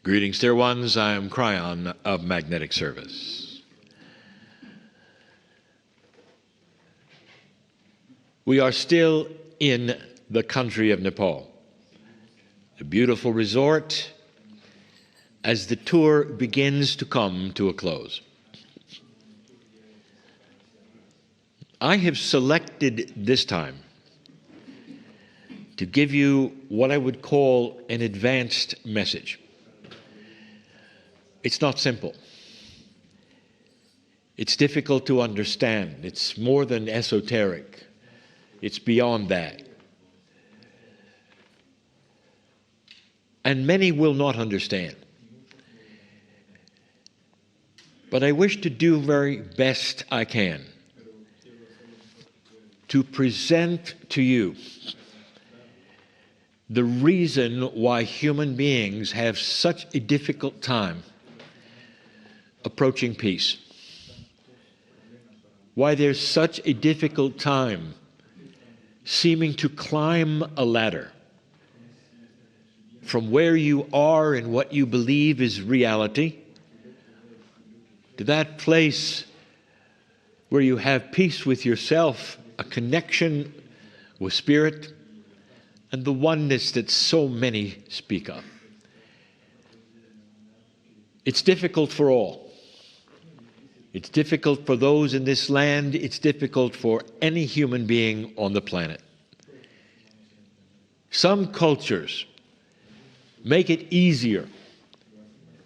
Greetings, dear ones. I am Kryon of Magnetic Service. We are still in the country of Nepal, a beautiful resort as the tour begins to come to a close. I have selected this time to give you what I would call an advanced message. It's not simple. It's difficult to understand. It's more than esoteric. It's beyond that. And many will not understand. But I wish to do very best I can to present to you the reason why human beings have such a difficult time approaching peace. Why there's such a difficult time seeming to climb a ladder from where you are and what you believe is reality to that place where you have peace with yourself, a connection with spirit, and the oneness that so many speak of. It's difficult for all. It's difficult for those in this land. It's difficult for any human being on the planet. Some cultures make it easier,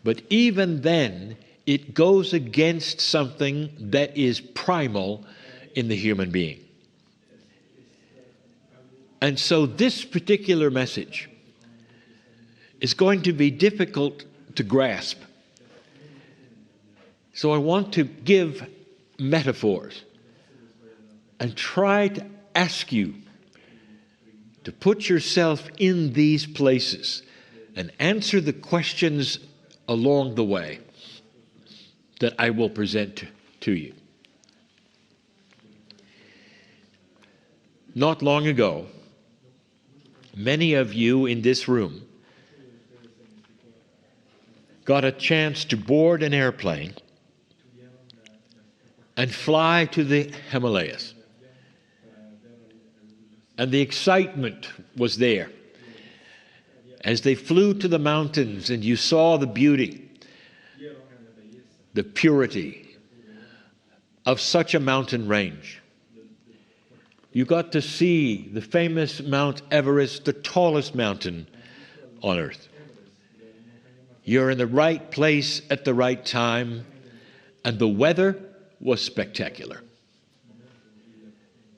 but even then, it goes against something that is primal in the human being. And so this particular message is going to be difficult to grasp. So I want to give metaphors and try to ask you to put yourself in these places and answer the questions along the way that I will present to you. Not long ago, many of you in this room got a chance to board an airplane and fly to the Himalayas. And the excitement was there as they flew to the mountains and you saw the beauty, the purity of such a mountain range. You got to see the famous Mount Everest, the tallest mountain on earth. You're in the right place at the right time, and the weather was spectacular.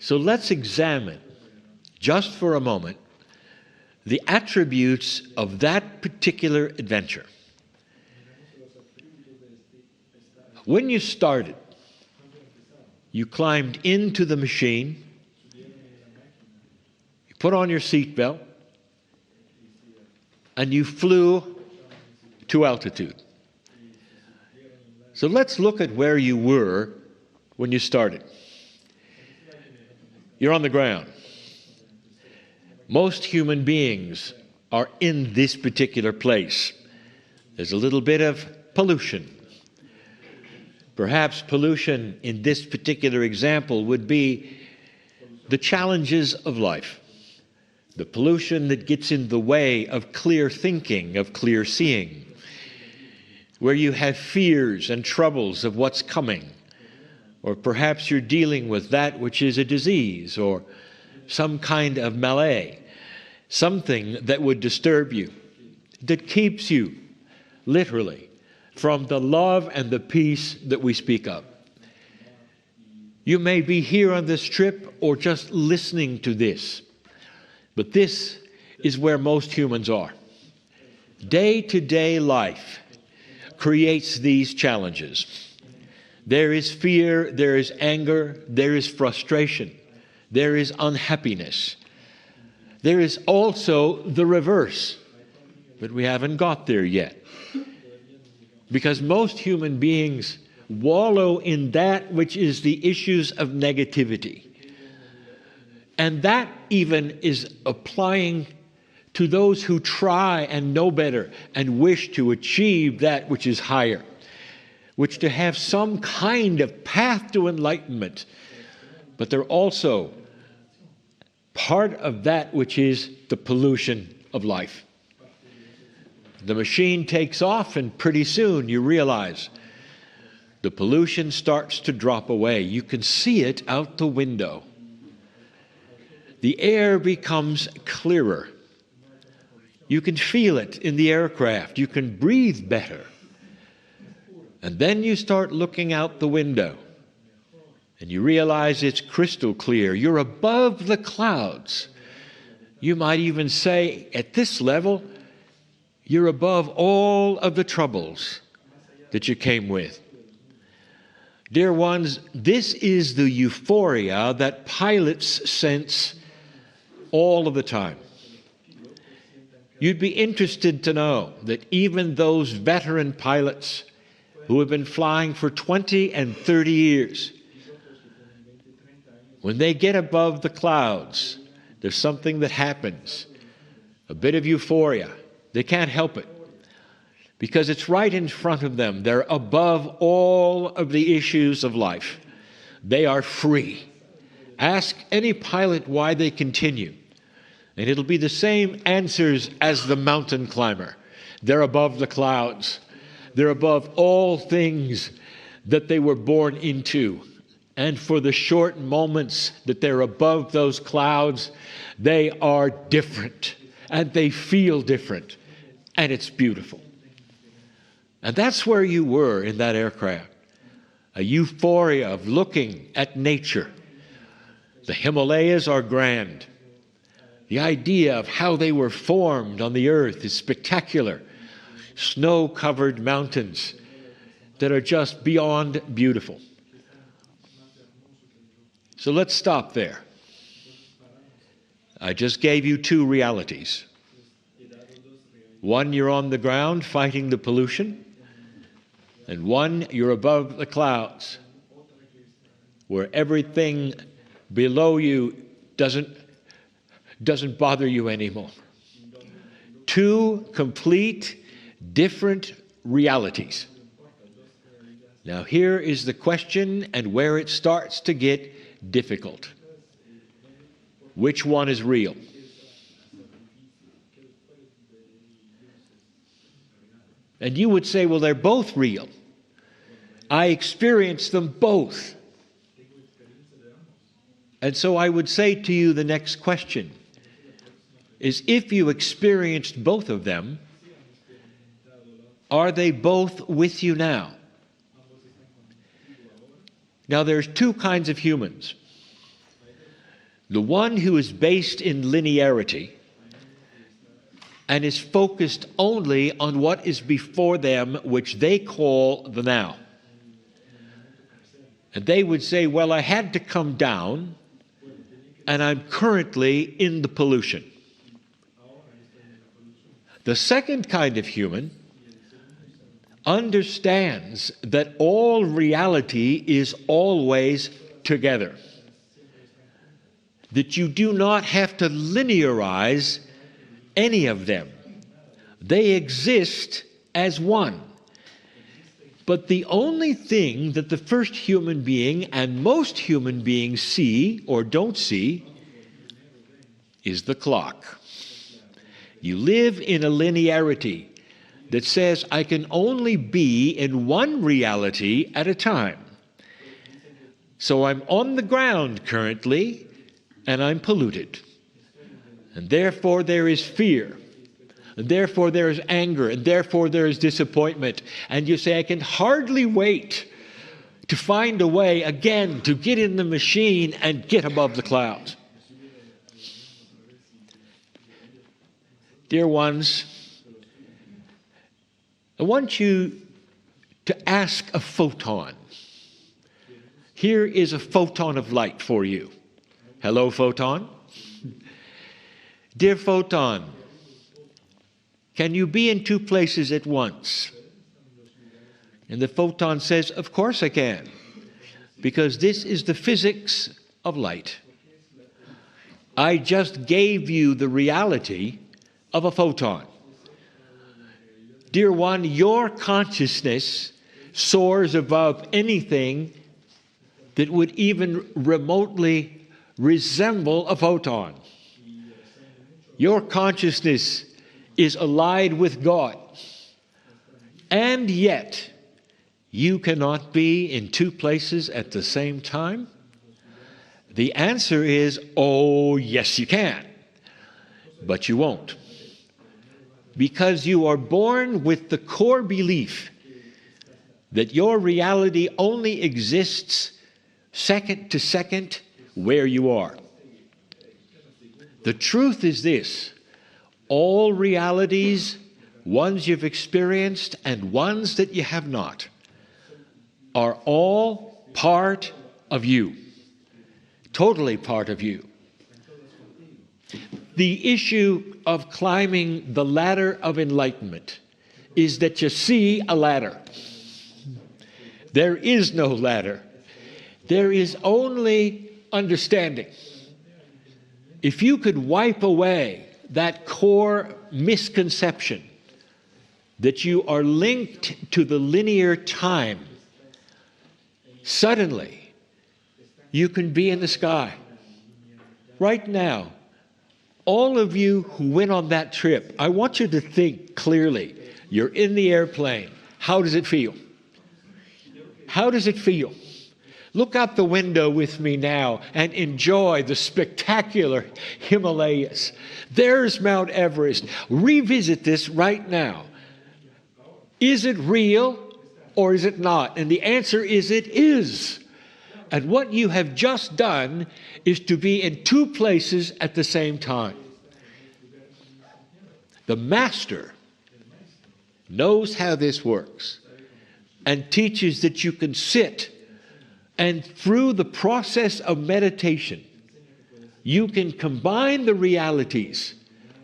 So let's examine, just for a moment, the attributes of that particular adventure. When you started, you climbed into the machine, you put on your seatbelt, and you flew to altitude. So let's look at where you were when you started. You're on the ground. Most human beings are in this particular place. There's a little bit of pollution. Perhaps pollution in this particular example would be the challenges of life. The pollution that gets in the way of clear thinking, of clear seeing, where you have fears and troubles of what's coming, or perhaps you're dealing with that which is a disease or some kind of malady, something that would disturb you, that keeps you, literally, from the love and the peace that we speak of. You may be here on this trip or just listening to this, but this is where most humans are. Day-to-day life creates these challenges. There is fear, there is anger, there is frustration, there is unhappiness. There is also the reverse, but we haven't got there yet. Because most human beings wallow in that which is the issues of negativity. And that even is applying to those who try and know better and wish to achieve that which is higher, which to have some kind of path to enlightenment, but they're also part of that which is the pollution of life. The machine takes off, and pretty soon you realize the pollution starts to drop away. You can see it out the window. The air becomes clearer. You can feel it in the aircraft. You can breathe better. And then you start looking out the window, and you realize it's crystal clear. You're above the clouds. You might even say, at this level, you're above all of the troubles that you came with. Dear ones, this is the euphoria that pilots sense all of the time. You'd be interested to know that even those veteran pilots who have been flying for 20 and 30 years, when they get above the clouds, there's something that happens, a bit of euphoria. They can't help it because it's right in front of them. They're above all of the issues of life. They are free. Ask any pilot why they continue, and it'll be the same answers as the mountain climber. They're above the clouds. They're above all things that they were born into. And for the short moments that they're above those clouds, they are different, and they feel different, and it's beautiful. And that's where you were in that aircraft, a euphoria of looking at nature. The Himalayas are grand. The idea of how they were formed on the earth is spectacular. Snow-covered mountains that are just beyond beautiful. So let's stop there. I just gave you two realities. One, you're on the ground fighting the pollution, and one, you're above the clouds, where everything below you doesn't bother you anymore. Two complete different realities. Now here is the question and where it starts to get difficult. Which one is real? And you would say, well, they're both real. I experience them both. And so I would say to you, the next question is, if you experienced both of them, are they both with you now? Now, there's two kinds of humans. The one who is based in linearity and is focused only on what is before them, which they call the now. And they would say, well, I had to come down, and I'm currently in the pollution. The second kind of human understands that all reality is always together, that you do not have to linearize any of them. They exist as one. But the only thing that the first human being and most human beings see or don't see is the clock. You live in a linearity that says, I can only be in one reality at a time. So I'm on the ground currently, and I'm polluted. And therefore there is fear. And therefore there is anger. And therefore there is disappointment. And you say, I can hardly wait to find a way again to get in the machine and get above the clouds. Dear ones, I want you to ask a photon. Here is a photon of light for you. Hello, photon. Dear photon, can you be in two places at once? And the photon says, of course I can, because this is the physics of light. I just gave you the reality of a photon. Dear one, your consciousness soars above anything that would even remotely resemble a photon. Your consciousness is allied with God. And yet, you cannot be in two places at the same time? The answer is, oh, yes, you can. But you won't. Because you are born with the core belief that your reality only exists second to second where you are. The truth is this: all realities, ones you've experienced and ones that you have not, are all part of you. Totally part of you. The issue of climbing the ladder of enlightenment is that you see a ladder. There is no ladder. There is only understanding. If you could wipe away that core misconception that you are linked to the linear time, suddenly you can be in the sky. Right now, all of you who went on that trip, I want you to think clearly. You're in the airplane. How does it feel? How does it feel? Look out the window with me now and enjoy the spectacular Himalayas. There's Mount Everest. Revisit this right now. Is it real or is it not? And the answer is it is. And what you have just done is to be in two places at the same time. The master knows how this works and teaches that you can sit, and through the process of meditation, you can combine the realities,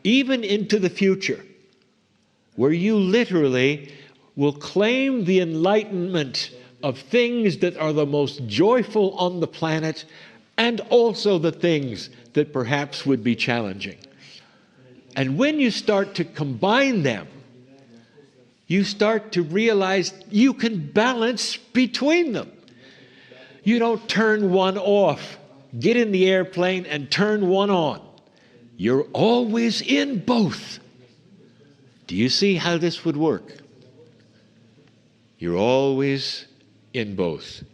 even into the future, where you literally will claim the enlightenment of things that are the most joyful on the planet, and also the things that perhaps would be challenging. And when you start to combine them, you start to realize you can balance between them. You don't turn one off, get in the airplane and turn one on. You're always in both. Do you see how this would work? You're always in both.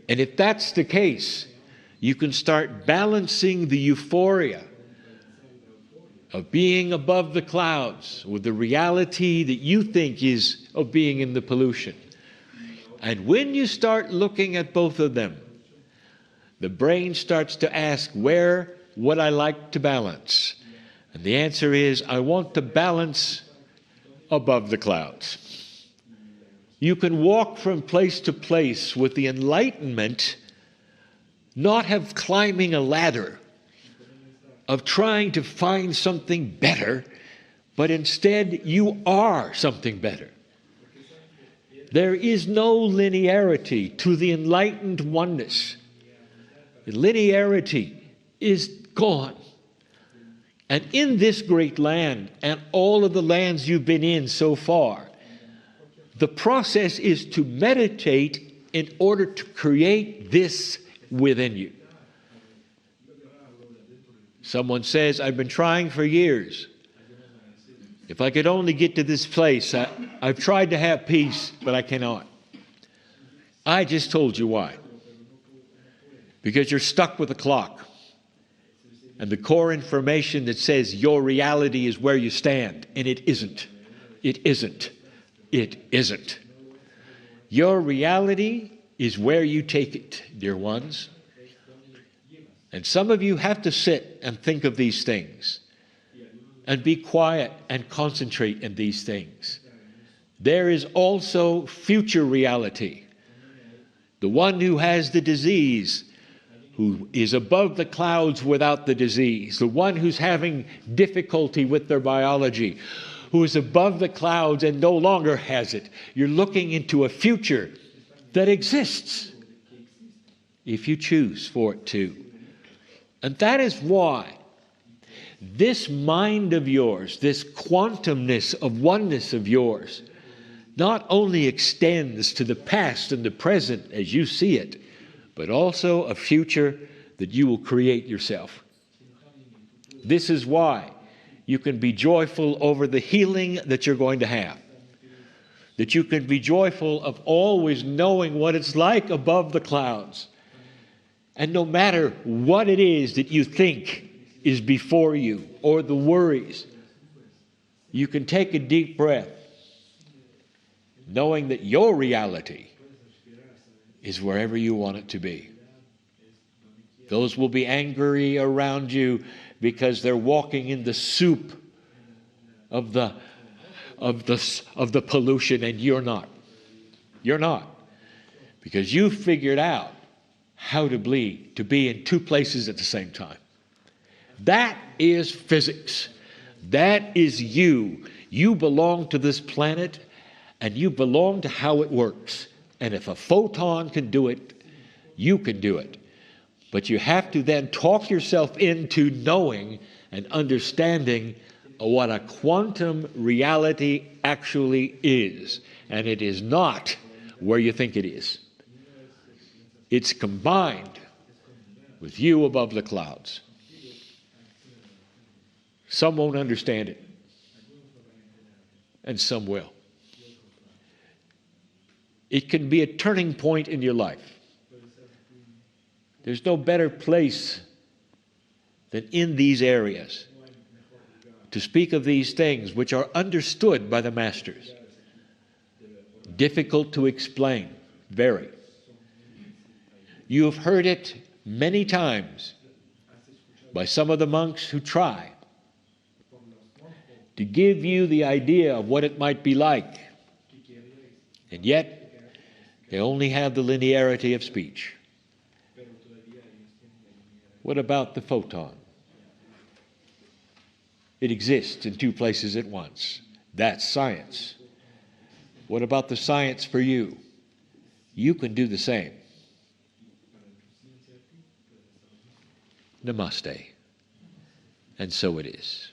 And if that's the case, you can start balancing the euphoria of being above the clouds with the reality that you think is of being in the pollution. And when you start looking at both of them, the brain starts to ask, where would I like to balance? And the answer is, I want to balance above the clouds. You can walk from place to place with the enlightenment, not have climbing a ladder, of trying to find something better, but instead you are something better. There is no linearity to the enlightened oneness. The linearity is gone. And in this great land, and all of the lands you've been in so far, the process is to meditate in order to create this within you. Someone says, I've been trying for years. If I could only get to this place, I've tried to have peace, but I cannot. I just told you why. Because you're stuck with a clock. And the core information that says your reality is where you stand. And it isn't. It isn't. It isn't. Your reality is where you take it, dear ones. And some of you have to sit and think of these things. And be quiet and concentrate in these things. There is also future reality. The one who has the disease, who is above the clouds without the disease. The one who's having difficulty with their biology, who is above the clouds and no longer has it. You're looking into a future that exists if you choose for it to. And that is why This mind of yours, this quantumness of oneness of yours, not only extends to the past and the present as you see it, but also a future that you will create yourself. This is why you can be joyful over the healing that you're going to have. That you can be joyful of always knowing what it's like above the clouds. And no matter what it is that you think is before you or the worries, you can take a deep breath, knowing that your reality is wherever you want it to be. Those will be angry around you because they're walking in the soup of the pollution, and you're not. You're not. Because you figured out how to be in two places at the same time. That is physics. That is you. You belong to this planet, and you belong to how it works. And if a photon can do it, you can do it. But you have to then talk yourself into knowing and understanding what a quantum reality actually is. And it is not where you think it is. It's combined with you above the clouds. Some won't understand it, and some will. It can be a turning point in your life. There's no better place than in these areas to speak of these things which are understood by the masters. Difficult to explain, very. You have heard it many times by some of the monks who try to give you the idea of what it might be like. And yet, they only have the linearity of speech. What about the photon? It exists in two places at once. That's science. What about the science for you? You can do the same. Namaste. And so it is.